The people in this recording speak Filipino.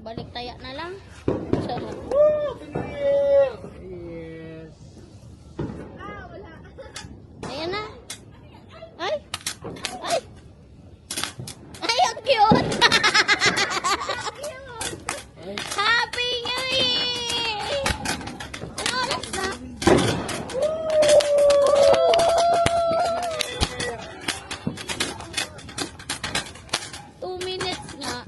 Balik taya na lang. Sarap. Yes. Ayan na. Ay! Ay! Ay, ang cute! Happy New Year! Ano oras na? Two minutes nga.